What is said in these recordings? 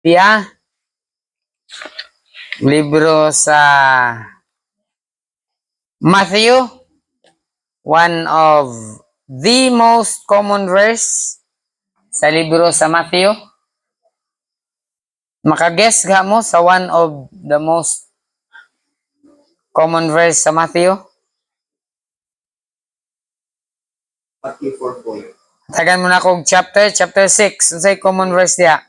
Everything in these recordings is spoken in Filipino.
Pia, libro sa Matthew, one of the most common verse sa libro sa Matthew. Makaguess ga mo sa one of the most common verse sa Matthew? Matthew 4:4. Tagan mo na kog chapter 6. Unsay common verse diha?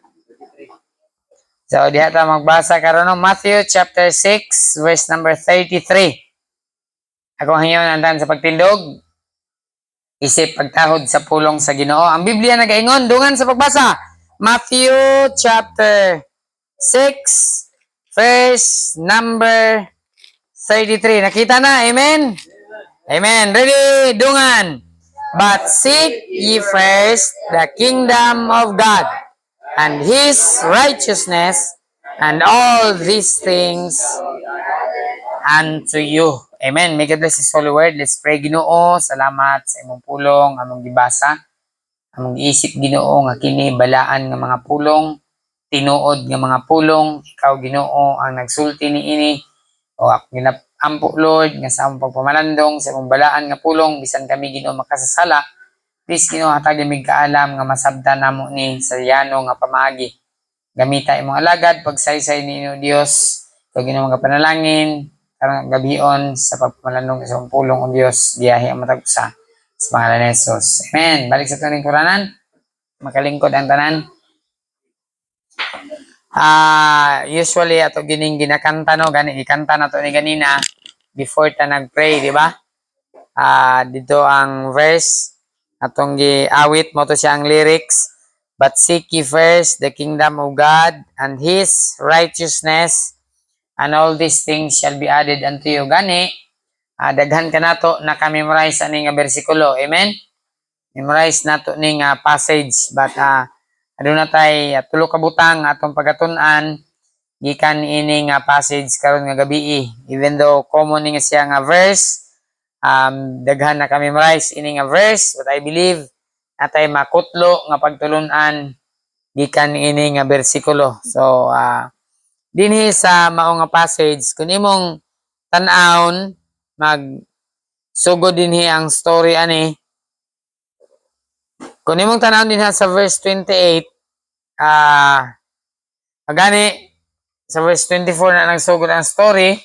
So diha ta magbasa karon no, Matthew chapter 6 verse number 33. Ako hangyon andan sa pagtindog isip pagtahod sa pulong sa Ginoo. Ang Biblia nagaingon dungan sa pagbasa. Matthew chapter 6 verse number 33. Nakita na, amen? Amen. Ready? Dungan. But seek ye first the kingdom of God and His righteousness, and all these things unto you. Amen. May God bless His holy word. Let's pray. Ginoo, salamat sa imong pulong, among gibasa, among isip Ginoo nga kini balaan nga mga pulong, tinuod nga mga pulong. Ikaw Ginoo ang nagsulti niini o ako ginapampo Lord nga sa among pagpamalandong sa imong balaan nga pulong bisan kami Ginoo makasasala. Please Ginoo hatag mig kaalam nga masabtan namo ni sa yano nga pamaagi. Gamita imong alagad pagsaysay ninyo Dios. Ikaw Ginoo nga panalangin karong gabion sa pagpamalandong sa imong pulong o Dios giyahi ang matag usa sa pangalan ni Jesus. Amen. Balik sa tuning kuranan. Makalingkod ang tanan. Usually ato gining ginakanta no gani ikanta na to ni ganina before ta nagpray, di ba? Dito ang verse atong giawit mo to siya ang lyrics. But seek ye first the kingdom of God and His righteousness, and all these things shall be added unto you. Gani daghan ka nato naka-memorize ani nga bersikulo. Amen. Memorize nato ning passage, but aduna tay tulo ka butang atong pagatun-an gikan ini nga passage karon nga gabi. Even though common nga siya nga verse, daghan na kami memorize ini nga verse, but I believe natay makutlo nga pagtulun-an gikan ini nga bersikulo. So dinhi sa mao nga passage kun imong tan-awon mag sugod dinhi ang story ani. Kung imong tan-awon dinhi sa verse 28, gani sa verse 24 na nagsugod ang story,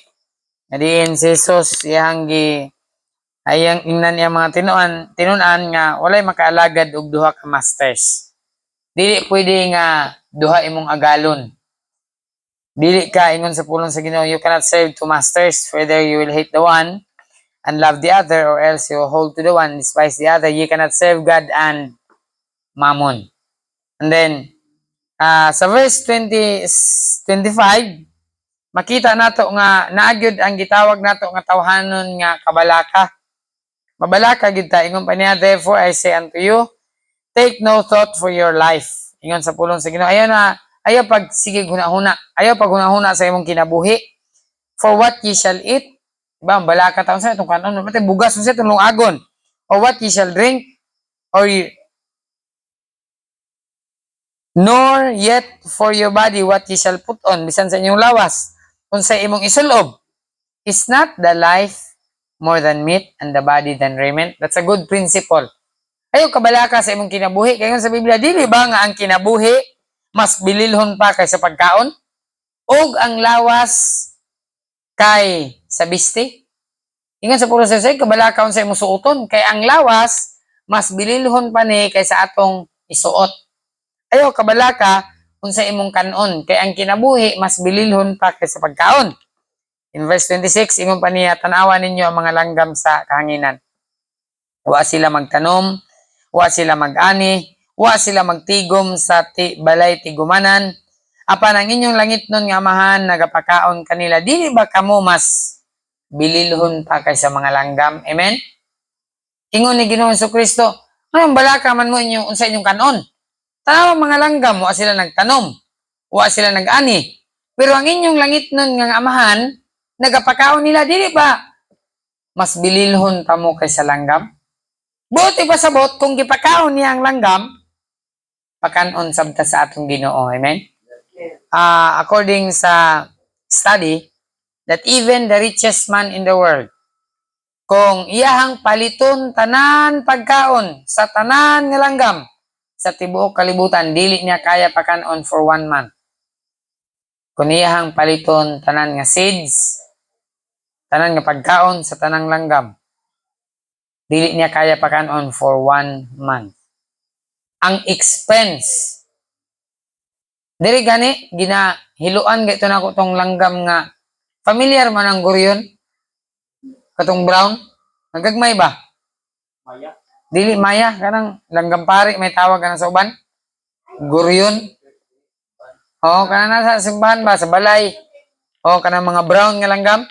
diin si Jesus iyang ayang ingnan niya mga tinunan nga walay makaalagad og duha ka masters. Dili pwede nga duha imong agalon. Dili ka ingon sa pulong sa Ginoo, you cannot serve two masters, whether you will hate the one and love the other, or else you will hold to the one, despise the other. You cannot serve God and mammon. And then sa verse 25, makita nato nga naagyod ang gitawag nato nga tawhanon nga kabalaka. Mabalaka gid ta ingon pa niya, therefore I say unto you, take no thought for your life. Ingon sa pulong sa Ginoo, ayaw pag sige hunahuna, ayaw pag hunahuna sa imong kinabuhi. For what ye shall eat, diba, balaka taon sa itong kanon, pati bugas sa itong lungagon. Or what ye shall drink, or nor yet for your body what ye shall put on, bisan sa inyong lawas, kung sa imong isulob. Is not the life more than meat, and the body than raiment? That's a good principle. Ayaw kabalaka sa imong kinabuhi. Kaya sa Biblia, dili ba nga ang kinabuhi mas bililhon pa kaysa pagkaon? Og ang lawas kay sa biste? Ingon sa pulong sa Ginoo, kabalakaon sa imong suoton. Kay ang lawas mas bililhon pa ni kaysa atong isuot. Ayaw kabalaka kung sa imong kanon, kay ang kinabuhi mas bililhon pa kaysa pagkaon. In verse 26, ingon pa niya, tanawa ninyo ang mga langgam sa kahanginan. Wa sila magtanom, wa sila mag-ani, wa sila magtigom sa balay tigumanan. Apan ang inyong langit nun nga amahan nagapakaon kanila. Dili ba kamo mas bililhon pa kaysa mga langgam? Amen? Ingon ni Ginoong Jesucristo, ngayong balaka man mo inyong unsa inyong kanon. Tanaw mga langgam, wa sila nagtanom, wa sila nag-ani. Pero ang inyong langit nun nga amahan nagapakaon nila. Dili ba mas bililhon pa mo kaysa langgam? Buti pa sabot kung gipakaon niya ang langgam, pakanon sabta sa atong Ginoo. Amen? according sa study, that even the richest man in the world, kung iyahang paliton tanan pagkaon sa tanan nga langgam sa tibuok kalibutan, dili niya kaya pakanon for 1 month. Kung iyahang paliton tanan nga seeds, tanan nga pagkaon sa tanang langgam, dili niya kaya pakanon for 1 month. Ang expense, dili gani ginahiluan gayto na ko tong langgam nga familiar man ang guryon katong brown, nagagmay ba? Maya. Dili maya kanang langgam pari may tawag kana sa uban, guryon. Kanang nasa simbahan ba sa balay, kanang mga brown nga langgam.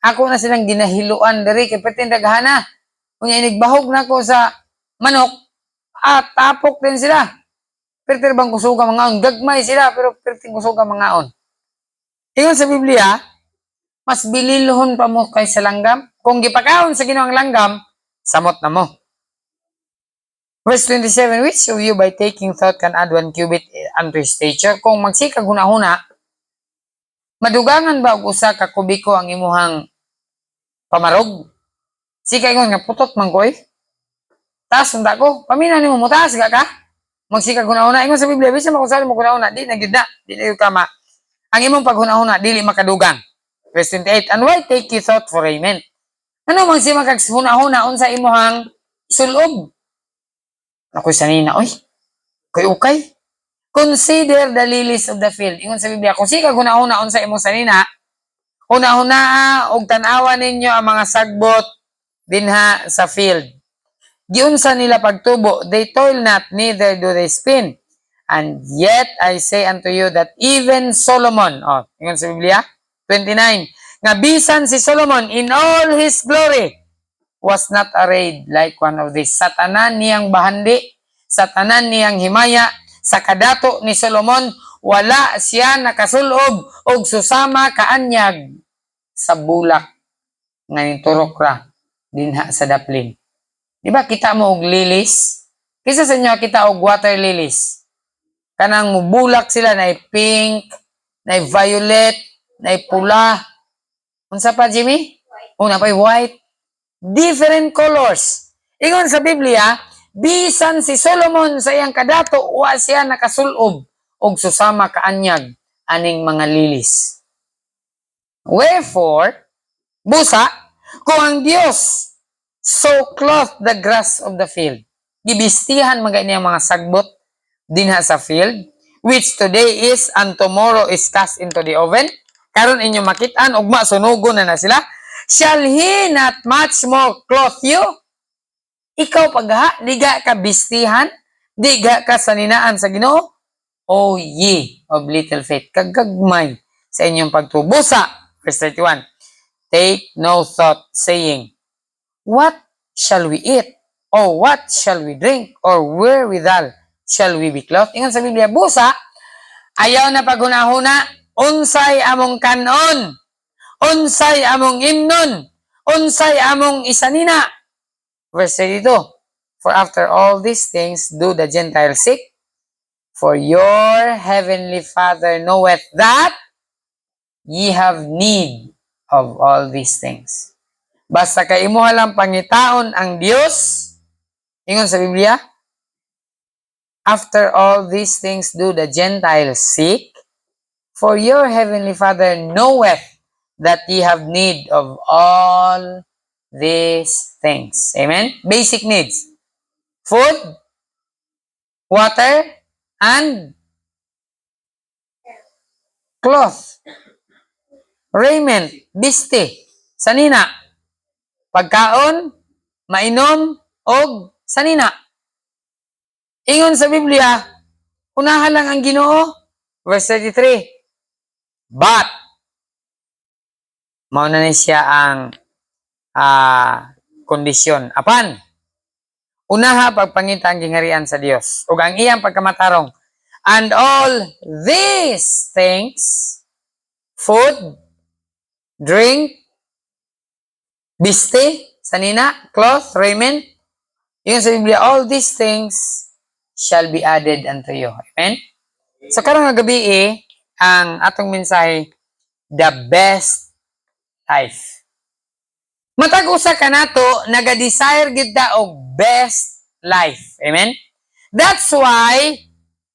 Ako na silang ginahiluan diri kay pertin daghana. Unya inigbahog na ko sa manok, tapok din sila. Pertin bang kusuga mangaon, gagmay sila pero pertin kusuga mangaon. Ingon sa Biblia, mas bililhon pa mo kaysa langgam. Kung gipakaon sa Ginoo ang langgam, samot na mo. Verse 27, which of you by taking thought can add 1 cubit unto his stature? Kung magsikag huna-huna, madugangan ba og usa ka kubiko ang imuhang pamarog? Sika ingon nga putot man ko taas unta ko. Pamina nimo mo taas ka? Magsikag huna-huna. Ingon sa Biblia, bisan makusali mo huna-huna, di na gyud na. Di na gyud ka ang imong paghuna-huna dili makadugang. Verse 28, and why take ye thought for raiment? Ano man si huna-huna unsa imuhang sulob? Ako'y sanina, okay. Consider the lilies of the field. Ingon sa Biblia, kung sika huna-huna unsa imong sanina, huna-huna og tan-awa ninyo ang mga sagbot dinha sa field. Giunsa nila pagtubo, they toil not, neither do they spin. And yet I say unto you that even Solomon, ingon sa Biblia, 29, nga bisan si Solomon in all his glory was not arrayed like one of these. Sa tanan niyang bahandi, sa tanan niyang himaya, sa kadato ni Solomon, wala siya nakasulob og susama kaanyag sa bulak nga niturok ra dinha sa daplin. Di ba kita mo og lilies? Kisa sa inyo kita og water lilies. Kanang mubulak sila na pink, na violet, na pula. Unsa pa, Jimmy? Una pa white. Different colors. Ingon sa Biblia, bisan si Solomon sa iyang kadato, wa siya nakasulob og susama kaanyag aning mga lilis. Wherefore, busa, kung ang Dios so clothed the grass of the field, gibistihan mga iniyang mga sagbot dinha sa field, which today is and tomorrow is cast into the oven, karon inyo makitaan, ugma sunugon na sila, shall He not much more clothe you? Ikaw pagha, diga ka bistihan, diga ka saninaan sa Ginoo, O ye of little faith, kagagmay sa inyong pagtubusa. Verse 31, take no thought, saying, what shall we eat? Or what shall we drink? Or wherewithal shall we be clothed? Ingon sa Biblia, busa, ayaw na paghuna-huna, unsay among kanon, unsay among imnon, unsay among isanina. Verse 32, for after all these things do the Gentiles seek, for your heavenly Father knoweth that ye have need of all these things. Basta kay imo lang pangitaon ang Dios, ingon sa Biblia, after all these things do the Gentiles seek, for your heavenly Father knoweth that ye have need of all these things. Amen? Basic needs. Food, water, and cloth. Raiment, biste, sanina. Pagkaon, mainom, og sanina. Ingon sa Biblia, unahan lang ang Ginoo. Verse 33, but, mauna na siya ang kondisyon. Apan, unaha pagpangita ang gingharian sa Dios ug ang iyang pagkamatarong. And all these things, food, drink, biste, sanina, cloth, raiment, yun sa Biblia, all these things shall be added unto you. Amen? So karong nga gabi ang atong mensahe, the best life. Matag usa ka nato naga-desire gid ta og best life. Amen? That's why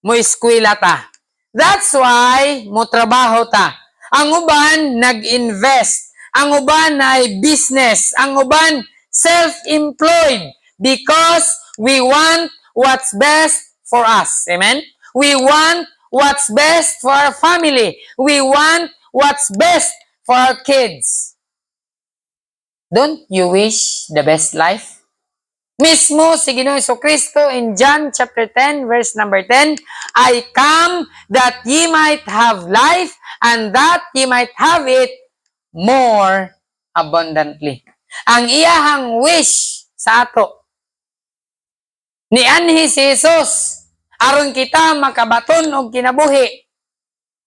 mo eskwela ta. That's why mo trabaho ta. Ang uban nag-invest. Ang uban ay business. Ang uban self-employed because we want what's best for us. Amen? We want what's best for our family. We want what's best for our kids. Don't you wish the best life? Mismo si Ginoong Jesucristo in John chapter 10 verse number 10, I come that ye might have life and that ye might have it more abundantly. Ang iyahang wish sa ato ni anhi si Jesus aron kita makabaton og kinabuhi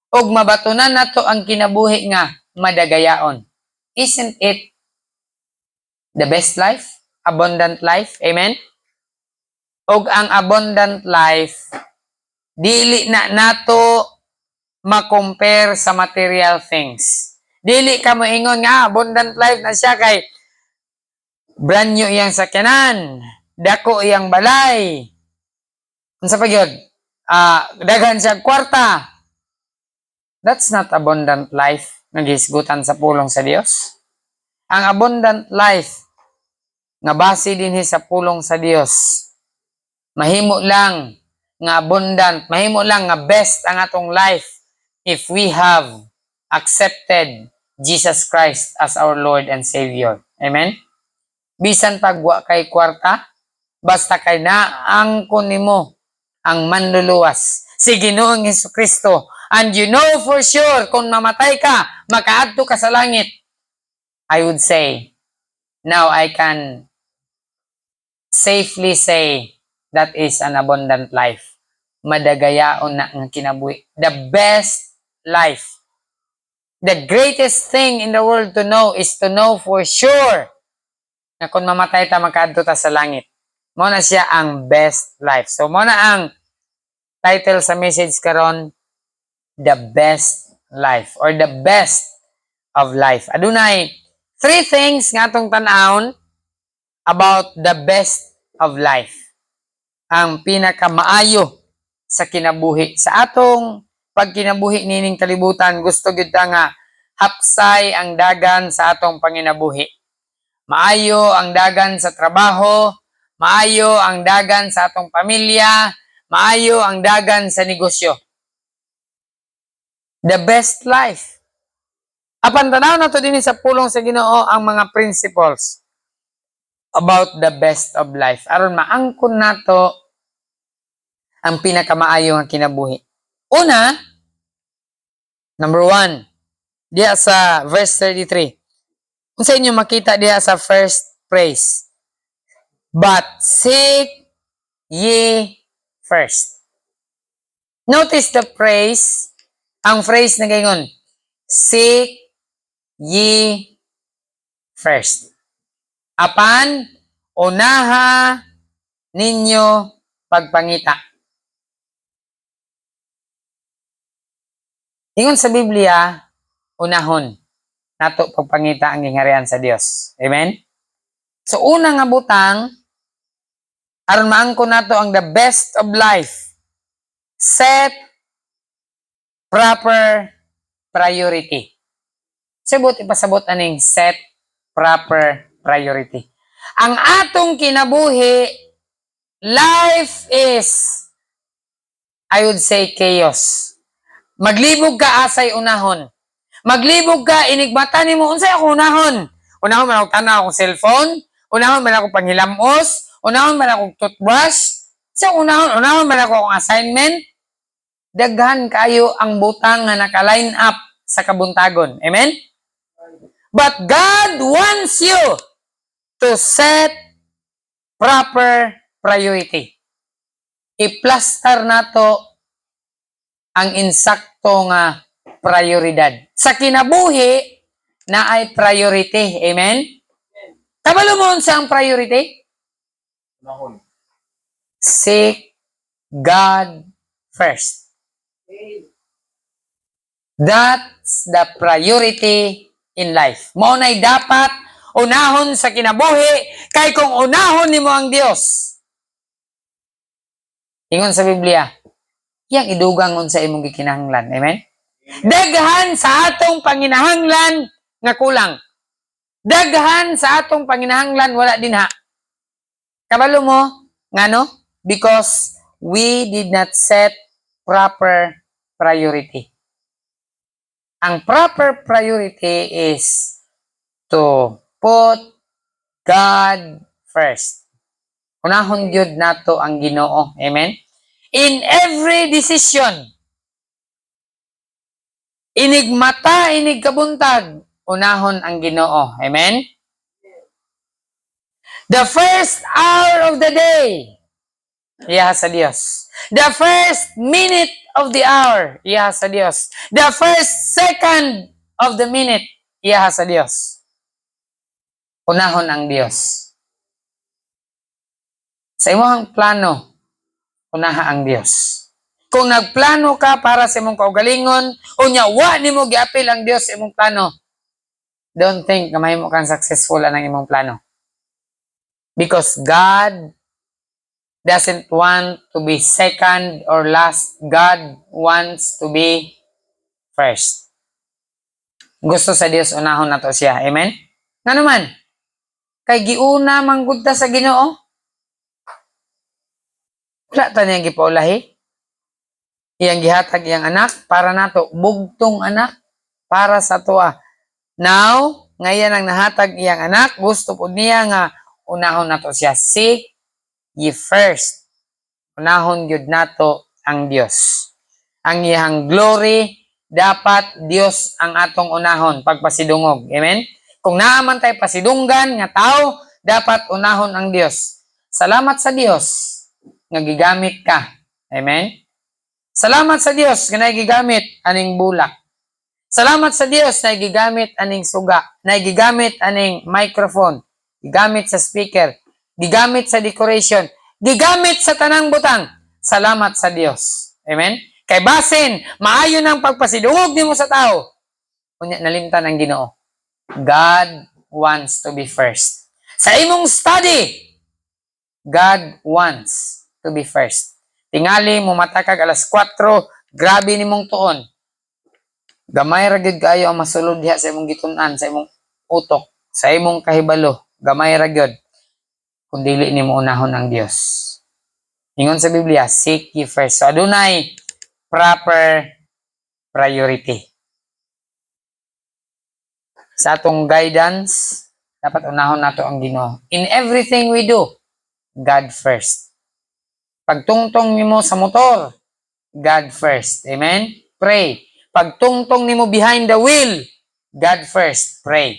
og mabatunan nato ang kinabuhi nga madagayaon. Isn't it the best life? Abundant life? Amen? Og ang abundant life, dili na nato ma-compare sa material things. Dili ka mo ingon nga abundant life na siya kay brand new iyang sakyanan, dako iyang balay. Unsa pa gyud? Daghan siya kwarta. That's not abundant life nga gisgutan sa pulong sa Dios. Ang abundant life nga base dinhi sa pulong sa Dios, mahimo lang nga abundant, mahimo lang nga best ang atong life if we have accepted Jesus Christ as our Lord and Savior. Amen? Bisan pagwa kay kwarta, basta kay naangkon nimo ang manluluwas, si Ginoong Jesucristo, and you know for sure kung mamatay ka, makaadto ka sa langit, I would say, now I can safely say that is an abundant life. Madagayaon na ang kinabuhi. The best life. The greatest thing in the world to know is to know for sure na kung mamatay ta, makaadto ta sa langit. Mo na siya ang best life. So mo na ang title sa message karon, the best life or the best of life. Adunay 3 things nga atong tan-awon about the best of life. Ang pinakamaayo sa kinabuhi. Sa atong pagkinabuhi nining kalibutan, gusto gyud ta nga hapsay ang dagan sa atong panginabuhi. Maayo ang dagan sa trabaho, maayo ang dagan sa atong pamilya, maayo ang dagan sa negosyo. The best life. Apan tanaw na to dinhi sa pulong sa Ginoo ang mga principles about the best of life. Aron maangkon nato ang pinakamaayo nga kinabuhi. Una, number 1, diya sa verse 33. Kung sa inyo makita diya sa first phrase, but seek ye first. Notice the phrase, ang phrase na gayon, seek ye first. Apan, unaha ninyo pagpangita. Ingon sa Biblia, unahon nato pagpangita ang gingharian sa Dios. Amen? So, una nga butang, aron maangkon nato ang the best of life, set proper priority. Sabot ipasabot aning set proper priority. Ang atong kinabuhi, life is, I would say, chaos. Maglibog ka asay unahon. Maglibog ka, inigmata nimo unsay ako unahon. Unahon man ako tanaw akong cellphone, unahon man ako panghilamos, unahon man akong toothbrush, sa unahon man ako akong assignment. Daghan kayo ang butang nga naka-line up sa kabuntagon. Amen? But God wants you to set proper priority. I-plaster nato ang insakto nga prioridad. Sa kinabuhi, na ay priority. Amen? Kabalo mo sa ang priority? Unahon. Seek God first. That's the priority in life. Mao nay dapat unahon sa kinabuhi kay kung unahon nimo ang Dios. Ingon sa Biblia, yang idugangon sa imong gikinahanglan. Amen? Daghan sa atong panginahanglan nga kulang. Daghan sa atong panginahanglan wala dinha. Kabalo mo, ngano? Because we did not set proper priority. Ang proper priority is to put God first. Unahon gyud nato ang Ginoo. Amen? In every decision, inig mata, inig kabuntag, unahon ang Ginoo. Amen? The first hour of the day, iya sa Dios. The first minute of the hour, iya sa Dios. The first second of the minute, iya sa Dios. Unahon ang Dios. Sa imong plano, unaha ang Dios. Kung nagplano ka para sa imong kaugalingon, unya wa nimo giapil ang Dios sa imong plano, don't think na mahimo kang successful ang imong plano. Because God doesn't want to be second or last. God wants to be first. Gusto sa Dios unahon nato siya. Amen? Nga naman, kay giuna manggod ta sa Ginoo. Wala ta niyang gipaulahi. Iyang gihatag iyang anak para nato, bugtong anak para sa tuwa. Now, ngayon ang nahatag iyang anak, gusto po niya nga unahon nato siya. Seek ye first. Unahon gyud nato ang Dios. Ang iyang glory, dapat Dios ang atong unahon pagpasidungog. Amen? Kung naaman tayo pasidunggan nga tao, dapat unahon ang Dios. Salamat sa Dios nga gigamit ka. Amen? Salamat sa Dios nga nagigamit aning bulak. Salamat sa Dios na gigamit aning suga, na gigamit aning microphone, gigamit sa speaker, gigamit sa decoration, gigamit sa tanang butang. Salamat sa Dios. Amen? Kay basin, maayo ng pagpasidungog nimo sa tao. Kunya nalimtan ang Ginoo. God wants to be first. Sa imong study, God wants to be first. Tingali mo matakag alas 4, grabe nimong tuon. Gamay ra gyud kaayo ang masulod diha sa imong gitun-an, sa imong utok, sa imong kahibalo. Gamay ra gyud kung dili nimo unahon ang Dios. Ingon sa Biblia, seek ye first. So adunay proper priority. Sa atong guidance, dapat unahon nato ang Ginoo. In everything we do, God first. Pagtungtong nimo sa motor, God first. Amen? Pray. Pagtungtong nimo behind the wheel, God first. Pray.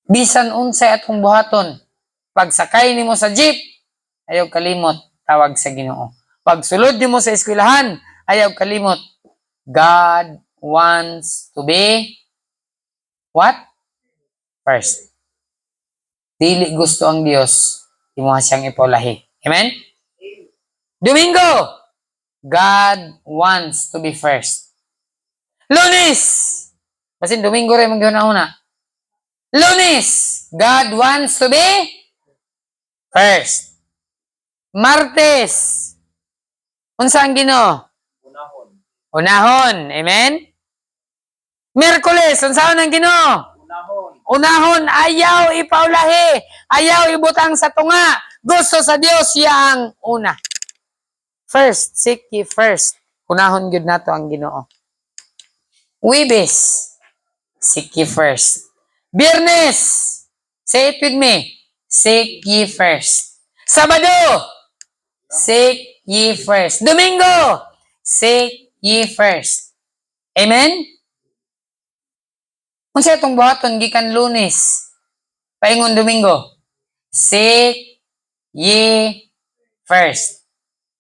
Bisan unsay atong buhaton, pagsakay nimo sa jeep, ayaw kalimot, tawag sa Ginoo. Pagsulod nimo sa eskwelahan, ayaw kalimot, God wants to be what? First. Dili gusto ang Dios, imuha siyang ipaulahi. Amen? Domingo, God wants to be first. Lunes, basin Domingo rin mag-una-una. Lunes, God wants to be first. Martes, unsa ang Ginoo? Unahon. Unahon. Amen? Miyerkules, unsaon ang Ginoo? Unahon. Unahon, ayaw ipaulahi, ayaw ibutang sa tunga. Gusto sa Dios siya ang una. First, seek ye first. Unahon gyud nato ang Ginoo. Huwebes, seek ye first. Biyernes, say it with me, seek ye first. Sabado, seek ye first. Domingo, seek ye first. Amen? Kung sa itong buhaton, gikan Lunes, paingon Domingo, seek ye first.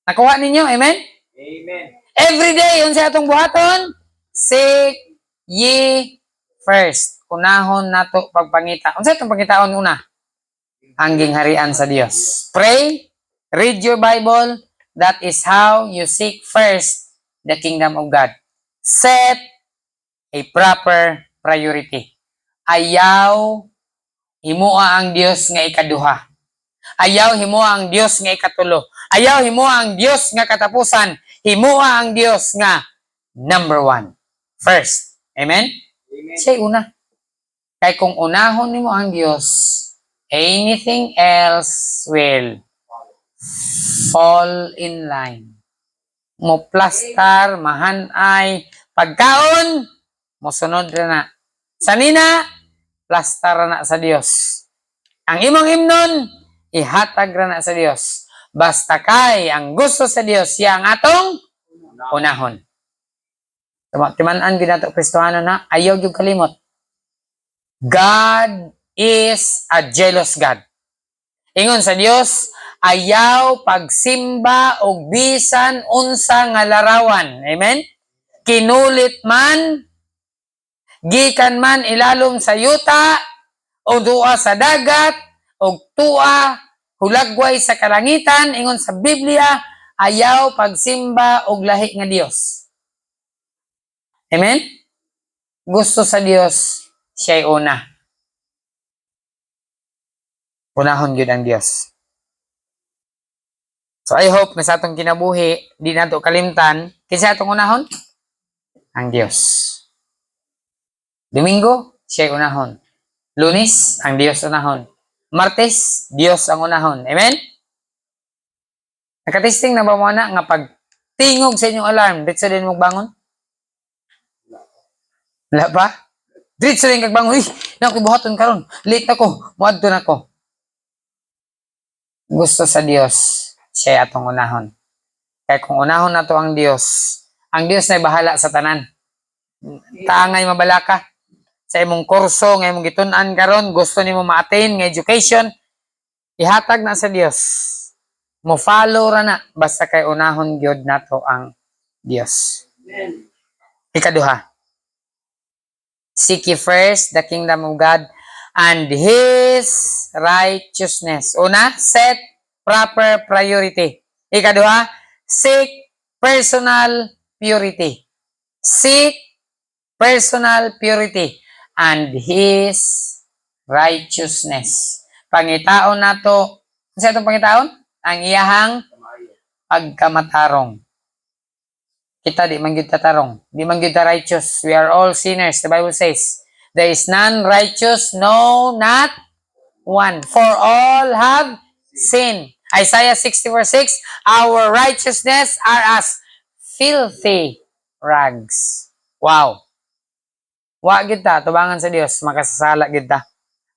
Nakuha ninyo, amen? Amen. Every day, yun sa atong buhaton, seek ye first. Unahon nato pagpangita. Unsa itong pangitaon una? Ang gingharian sa Dios. Pray, read your Bible. That is how you seek first the kingdom of God. Set a proper priority. Ayaw himuha ang Dios nga ikaduha. Ayaw himuha ang Dios nga ikatulo. Ayaw himuha ang Dios nga katapusan. Himuha ang Dios nga number 1. First. Amen? Amen. Siya una. Kay kung unahon nimo ang Dios, anything else will fall in line. Mo plastar, mahanay, pagkaon, mo sunod ra na. Sanina, plastar na sa Dios. Ang imong himnon, ihatag ra na sa Dios. Basta kay ang gusto sa Dios, siya ang atong unahon. Timan-an gyud nato Kristohano na ayaw gyud kalimot. God is a jealous God. Ingon sa Dios, ayaw pagsimba og bisan unsa nga larawan. Amen? Kinulit man, gikan man ilalom sa yuta, o duwa sa dagat, o tuwa, hulagway sa kalangitan, ingon sa Biblia, ayaw pagsimba og lahi nga Dios. Amen? Gusto sa Dios, siya'y una. Unahon yun ang Dios. So I hope na sa atong kinabuhi, di nato kalimtan, kinsa atong unahon? Ang Dios. Domingo, siya'y unahon. Lunes, ang Dios unahon. Martes, Dios ang unahon. Amen? Nakatesting na ba mo na nga pag tingog sa inyong alarm, dito din mo bangon? Wala ba? Dito din kagbangon, uy, nakibuhaton karon, late ako, muadto na ko. Gusto sa Dios, siya atong unahon. Kaya kung unahon na to ang Dios na bahala sa tanan. Taangay mabalaka sa imong kurso nga imong gitun-an karon, gusto nimo ma-attain nga education, ihatag na sa Dios. Mo follow ra na basta kay unahon gyud nato ang Dios. Amen. Ikaduha. Seek ye first the kingdom of God and His righteousness. Una, set proper priority. Ikaduha, seek personal purity. Seek personal purity and His righteousness. Pangitaon nato, ano itong pangitaon? Ang iyahang pagkamatarong. Kita di man gyud tatarong, di man gyud ta righteous. We are all sinners. The Bible says, there is none righteous, no, not one. For all have sinned. Isaiah 60:6, our righteousness are as filthy rags. Wow. Wa gyud ta tubangan sa Dios, makasasala gyud ta.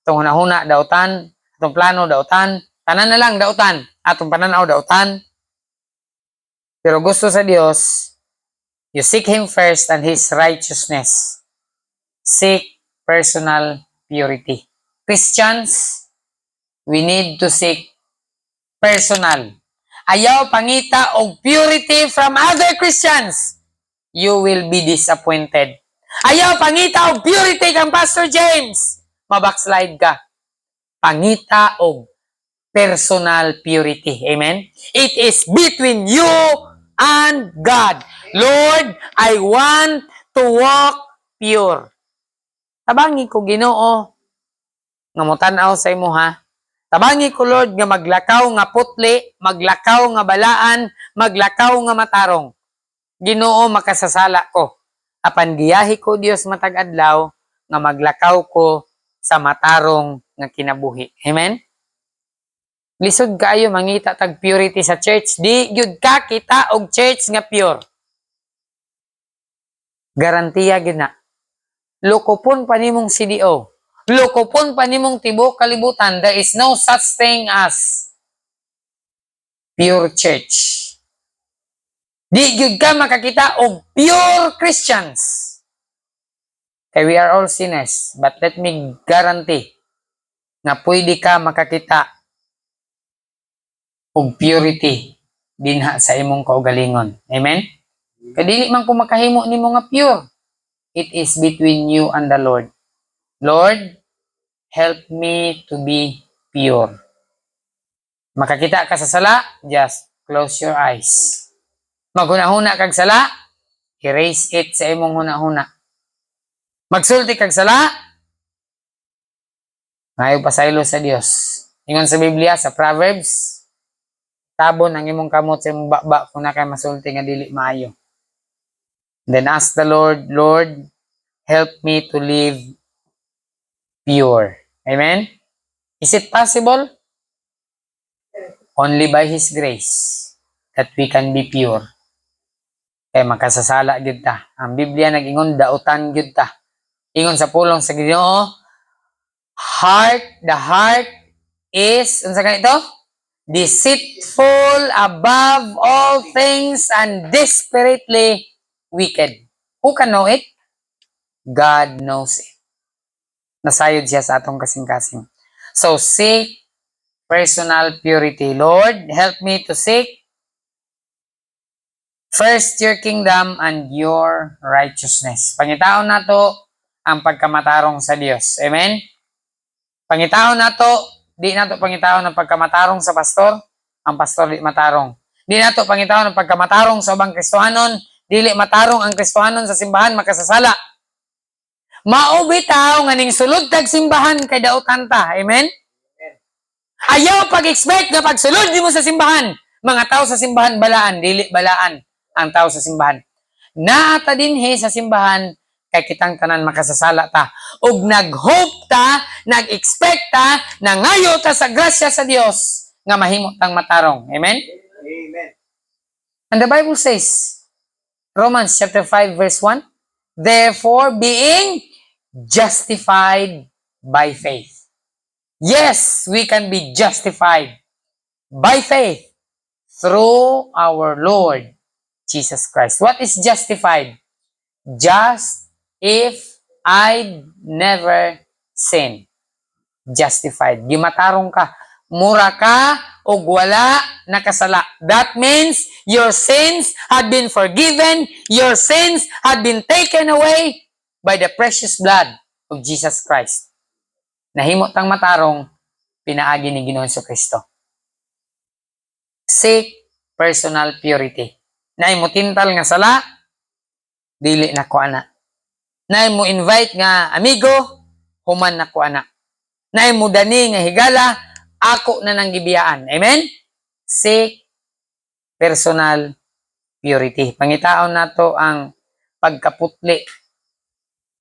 Itong hunahuna dautan, itong plano dautan, tanan na lang dautan, atong pananaw dautan. Pero gusto sa Dios, you seek Him first and His righteousness. Seek personal purity. Christians, we need to seek personal. Ayaw pangita og purity from other Christians. You will be disappointed. Ayaw pangita og purity kang Pastor James. Mabackslide ka. Pangita og personal purity. Amen? It is between you and God. Lord, I want to walk pure. Tabangi ko Ginoo nga motanaw sa imo ha. Tabangi ko Lord nga maglakaw nga putli, maglakaw nga balaan, maglakaw nga matarong. Ginoo makasasala ko. Apan giyahi ko Dios matag adlaw nga maglakaw ko sa matarong nga kinabuhi. Amen? Lisod kaayo mangita tag purity sa church. Di gyud ka kita og church nga pure. Garantiya gyud na. Lokopon pa nimong CDO. Lokopon pa nimong tibok kalibutan. There is no such thing as pure church. Di gyud ka makakita og pure Christians. Kay we are all sinners. But let me guarantee nga pwede ka makakita og purity dinha sa imong kaugalingon. Amen? Kadili man ko makahimo nimo nga pure. It is between you and the Lord. Lord, help me to be pure. Makakita ka sa sala, just close your eyes. Maghuna-huna kag sala, erase it sa imong huna-huna. Magsulti kag sala, ngayon pasaylo sa Dios. Ingon sa Biblia, sa Proverbs, tabon ang imong kamot sa imong bakba kung na kay masulti nga dili maayo. Then ask the Lord, Lord, help me to live pure. Amen? Is it possible? Only by His grace that we can be pure. Kaya makasasala gyud ta. Ang Biblia nag-ingon dautan gyud ta. Ingon sa pulong sa Ginoo, the heart is, unsa ganito? Deceitful above all things and desperately wicked. Who can know it? God knows it. Nasayod siya sa atong kasing-kasing. So, seek personal purity. Lord, help me to seek first your kingdom and your righteousness. Pangitaon nato ang pagkamatarong sa Dios. Amen? Pangitaon nato, di nato pangitaon ang pagkamatarong sa pastor, ang pastor di matarong. Di nato pangitaon ang pagkamatarong sa ubang Kristohanon, dili matarong ang Kristohanon sa simbahan, makasasala. Mao bitaw nga ning sulod tag simbahan kay dautan ta. Amen? Ayaw pag-expect nga pagsulod mo sa simbahan. Mga tao sa simbahan balaan, dili balaan ang tao sa simbahan. Naata dinhi sa simbahan kay kitang tanan makasasala ta. Ug nag-hope ta, nag-expect ta, nangayo ta sa grasya sa Dios nga mahimo tang matarong. Amen? Amen. And the Bible says, Romans chapter 5 verse 1, therefore being justified by faith. Yes, we can be justified by faith through our Lord Jesus Christ. What is justified? Just if I never sin. Justified. Gimatarong ka. Mura ka o wala nakasala. That means your sins had been forgiven. Your sins had been taken away by the precious blood of Jesus Christ. Nahimo tang matarong, pinaagi ni Ginoong Kristo. Seek personal purity. Naay mo tintal nga sala, dili na ko ana. Naay mo invite nga amigo, human na ko ana. Naay mo dani nga higala, ako na nang gibiyaan. Amen? Seek personal purity. Pangitaon nato ang pagkaputli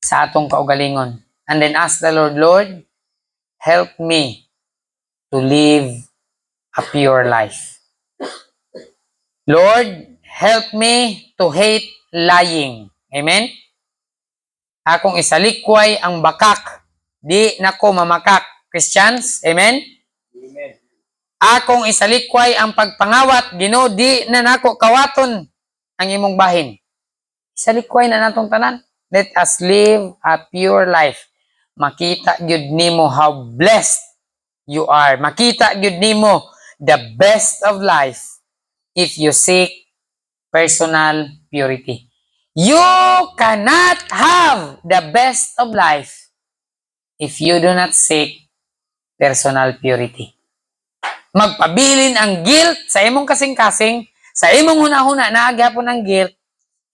sa atong kaugalingon. And then ask the Lord, Lord, help me to live a pure life. Lord, help me to hate lying. Amen? Akong isalikway ang bakak. Di nako mamakak. Christians? Amen? Amen. Akong isalikway ang pagpangawat. Ginoo, di na nako kawaton ang imong bahin. Isalikway na natong tanan. Let us live a pure life. Makita gyud nimo how blessed you are. Makita gyud nimo the best of life if you seek personal purity. You cannot have the best of life if you do not seek personal purity. Magpabilin ang guilt sa imong kasing-kasing, sa imong huna-huna na agyapon ang guilt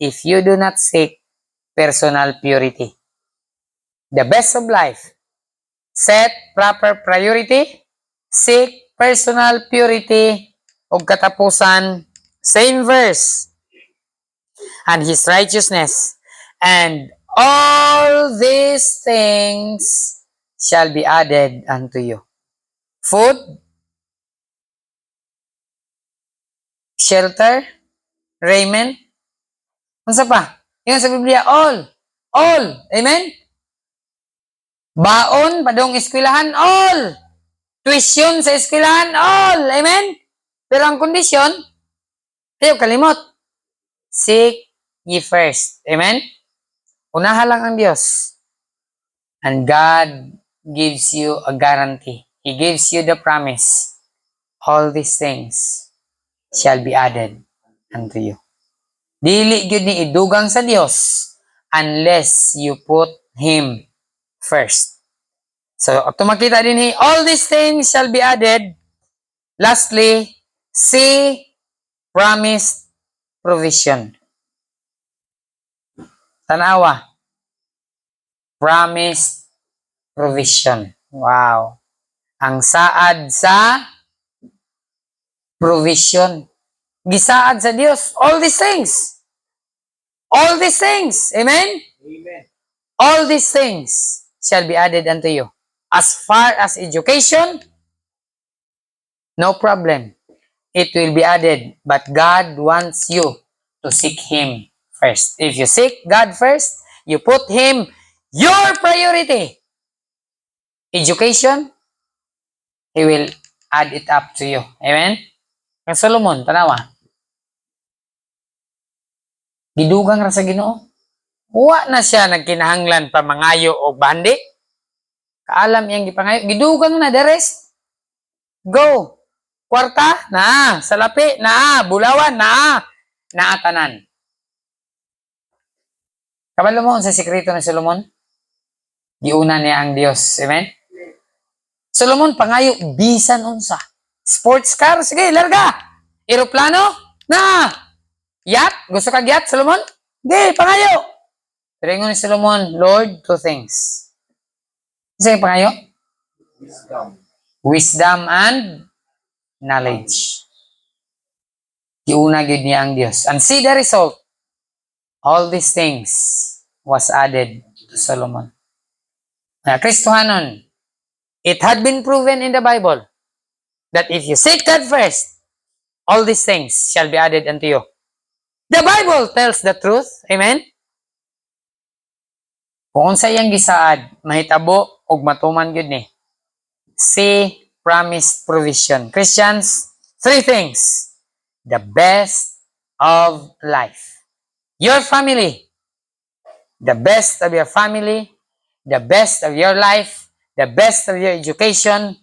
if you do not seek personal purity. The best of life. Set proper priority, seek personal purity, ug katapusan, same verse, and His righteousness, and all these things shall be added unto you. Food, shelter, raiment, unsa pa? Yung sa Biblia, all. Amen? Baon, padong eskwelahan, all. Tuition sa eskwelahan, all. Amen? Pero ang kondisyon, ayaw kalimot. Seek ye first. Amen? Unaha lang ang Diyos. And God gives you a guarantee. He gives you the promise. All these things shall be added unto you. Dili gyud ni idugang sa Dios unless you put Him first. So, makita din all these things shall be added. Lastly, see promised provision. Tanawa. Promised provision. Wow. Ang saad sa provision. Gisaad sa Dios. All these things. All these things. Amen? Amen. All these things shall be added unto you. As far as education, no problem. It will be added. But God wants you to seek Him first. If you seek God first, you put Him your priority. Education, He will add it up to you. Amen? Kang Solomon, tanawa. Gidugang ra sa Ginoo. Wa na siya nagkinahanglan pa mangayo o bandi. Kaalam iyang gipangayo. Gidugang na, the rest. Go. Kwarta, na. Salapi, na. Bulawan, na. Naatanan. Kabalo mo sa sikreto ni Solomon? Giuna niya ang Dios. Amen? Solomon, pangayo, bisan unsa. Sports car, sige, larga. Aeroplano, na. Yacht, gusto ka yacht, Solomon? Sige, pangayo. Pero ni Solomon, Lord, two things. Sige, pangayo? Wisdom. Wisdom and knowledge. Giuna gyud niya ang Dios. And see the result. All these things was added to Solomon. Na Kristohanon, it had been proven in the Bible that if you seek God first, all these things shall be added unto you. The Bible tells the truth. Amen? Kung unsa iyang gisaad, mahitabo og matuman gyud ni. See promised provision. Christians, three things. The best of life. Your family. The best of your family. The best of your life. The best of your education.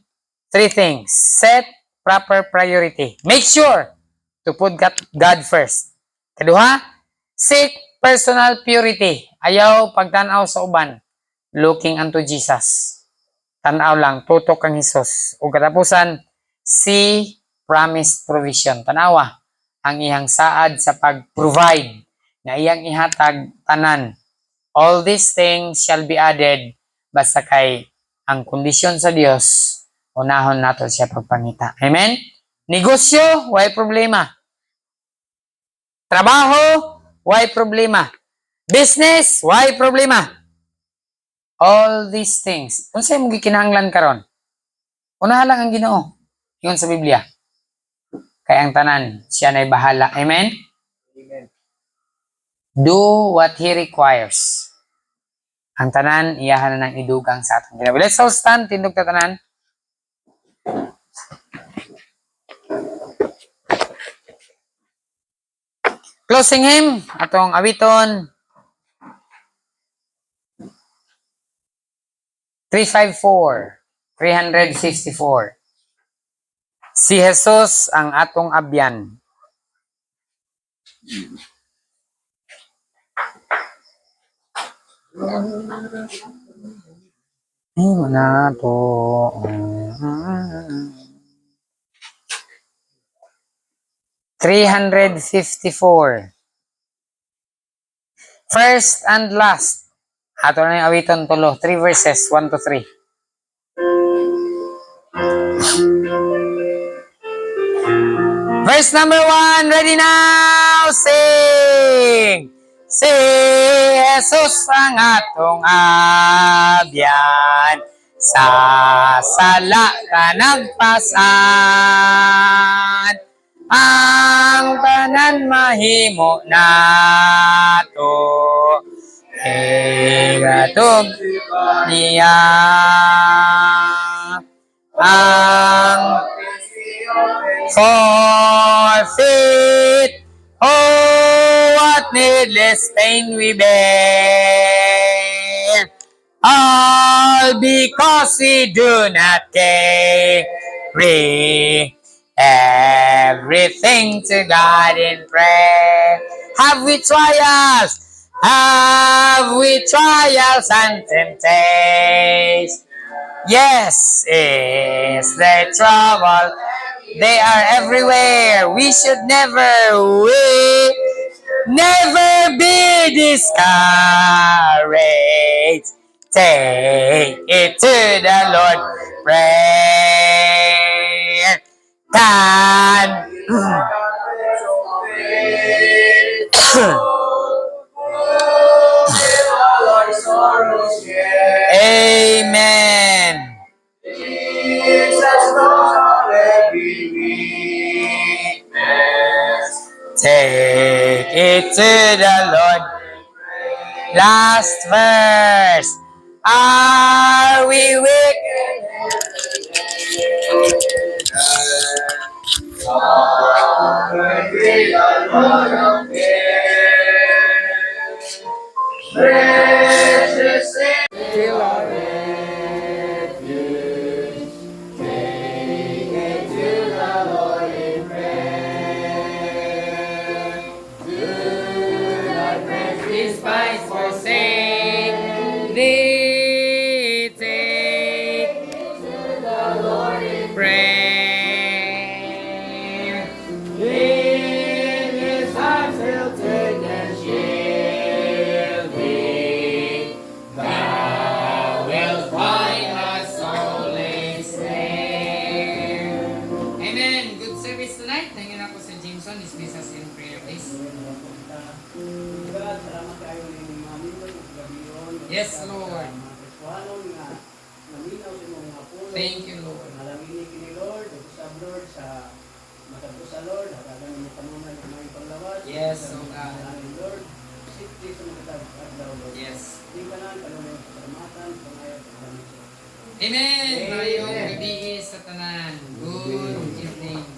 Three things. Set proper priority. Make sure to put God first. Kaduha, seek personal purity. Ayaw pagtanaw sa uban. Looking unto Jesus. Tanaw lang, tutok kang Hesus. O katapusan, see promised provision. Tanawa, ang iyang saad sa pag-provide na iyang ihatag tanan. All these things shall be added basta kay ang kondisyon sa Dios, unahon nato siya pagpangita. Amen? Negosyo, why problema. Trabaho, why problema. Business, why problema. All these things. Unsay mo gikinahanglan karon? Unahan lang ang Ginoo. Yun sa Biblia. Kaya ang tanan, siya na'y bahala. Amen? Amen. Do what He requires. Ang tanan, iyahan na ng idugang sa atong Ginoo. Let's all stand, tindog ta tanan. Closing hymn, atong awiton. 354. Si Jesus ang atong abyan. Na to. 354. First and last. Ato na yung awiton tulo. 3 verses, 1 to 3. Verse number 1, ready now, sing! Si Jesus ang atong abyan, sa sala ka nagpasan, ang tanan mahimo nato, igatog niya, ang forfeit, oh, what needless pain we bear, all because we do not carry everything to God in prayer. Have we trials? Have we trials and temptations? Yes, is there trouble? They are everywhere. We should never Never be discouraged. Take it to the Lord. Prayer can. Amen. Jesus knows our every weakness. Take it to the Lord. Last verse. Are we weak? Every Lord of precious Till our refuge. Take it to the Lord in prayer. Do not despise forsake thee. Take the Lord in prayer. In His arms He'll take and shield thee. Thou wilt find a solace there. Amen. Good service tonight. Tingin ako sa Jameson. Dismiss us in prayer, please. Yes, Lord. Thank you, Lord. Nalangin kini Lord, usab Lord sa matagos sa Lord, hagagan mo kanunan ng mga panglawas. Yes, oh God. Nalangin Lord, safety sa mga adlaw Lord. Yes. Di ka na kanunan sa kalamatan, pangayon sa kami. Amen. Mayong gabi sa tanan. Good evening.